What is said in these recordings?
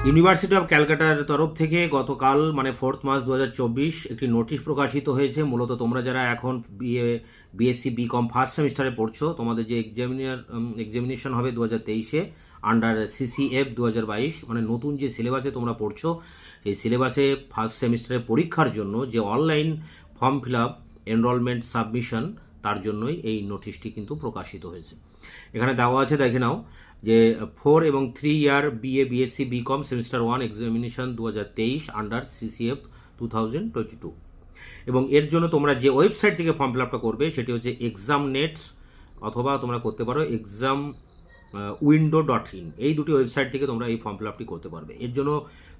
University of ক্যালকাটার তরফ থেকে গতকাল মানে 4 মার্চ 2024 একটি নোটিশ প্রকাশিত হয়েছে। মূলত তোমরা যারা এখন বিএসসি বিকম ফার্স্ট সেমিস্টারে পড়ছো, তোমাদের যে এক্সামিনেশন হবে 2023-এ আন্ডার সিসিএফ 2022, মানে নতুন যে সিলেবাসে তোমরা পড়ছো, এই সিলেবাসে ফার্স্ট সেমিস্টারের পরীক্ষার জন্য যে online form fill up, enrolment submission, তার জন্যই এই নোটিশটি কিন্তু প্রকাশিত হয়েছে। এখানে দেওয়া আছে, দেখে নাও, যে 4 এবং 3 year BSc BCom semester 1 examination 2023 under CCF 2022, এবং এর জন্য তোমরা যে ওয়েবসাইট থেকে ফর্ম ফিল আপটা করবে সেটি হচ্ছে এক্সাম নেটস, অথবা তোমরা করতে পারো এক্সাম window.in। এই দুটি ওয়েবসাইট থেকে তোমরা এই ফর্ম ফিল আপটি করতে পারবে। এর জন্য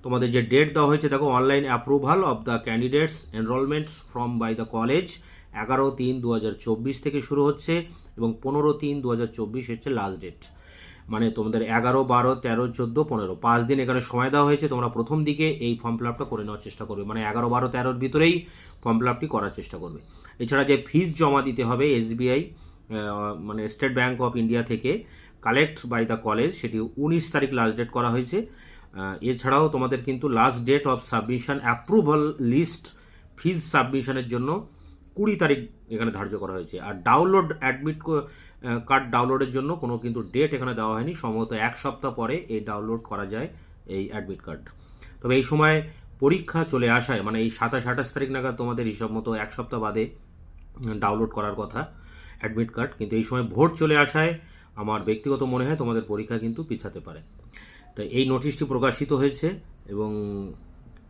তোমাদের যে ডেট দেওয়া হয়েছে, দেখো, online approval of the candidates enrolments from by the college 11/3/2024 থেকে শুরু হচ্ছে, এবং 15/3/2024 হচ্ছে লাস্ট ডেট। মানে তোমাদের 11, 12, 13, 14, 15, 5 দিন এখানে সময় দেওয়া হয়েছে। তোমরা প্রথম দিকে এই ফর্ম ফিল আপটা করে নেওয়ার চেষ্টা করবে, মানে 11, 12, 13-র ভিতরেই ফর্ম ফিল আপটি করার চেষ্টা করবে। এছাড়া যে ফিস জমা দিতে হবে এসবিআই, মানে স্টেট ব্যাঙ্ক অফ ইন্ডিয়া থেকে কালেক্ট বাই দ্য কলেজ, সেটি 19 তারিখ লাস্ট ডেট করা হয়েছে। এছাড়াও তোমাদের কিন্তু last date of submission approval list fees সাবমিশনের জন্য 20 তারিখ এখানে ধার্য করা হয়েছে। আর ডাউনলোড অ্যাডমিট কার্ড ডাউনলোডের জন্য কোনো কিন্তু ডেট এখানে দেওয়া হয়নি। সম্ভবত 1 সপ্তাহ পরে এই ডাউনলোড করা যায় এই অ্যাডমিট কার্ড। তবে এই সময় পরীক্ষা চলে আসায়, মানে এই 27-28 তারিখ নাগাদ তোমাদের হিসাব মতো 1 সপ্তাহ বাদে ডাউনলোড করার কথা অ্যাডমিট কার্ড, কিন্তু এই সময় ভোট চলে আসায় আমার ব্যক্তিগত মনে হয় তোমাদের পরীক্ষা কিন্তু পিছাতে পারে। তো এই নোটিশটি প্রকাশিত হয়েছে, এবং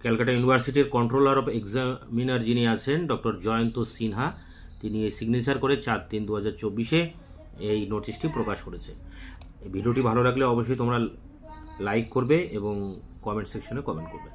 ক্যালকাটা ইউনিভার্সিটির কন্ট্রোলার অফ এক্সামিনার যিনি আছেন ডক্টর জয়ন্ত সিনহা, তিনি সিগনেচার করে 4/3/2024-এ এই নোটিশটি প্রকাশ করেছে। এই ভিডিওটি ভালো লাগলে অবশ্যই তোমরা লাইক করবে এবং কমেন্ট সেকশনে কমেন্ট করবে।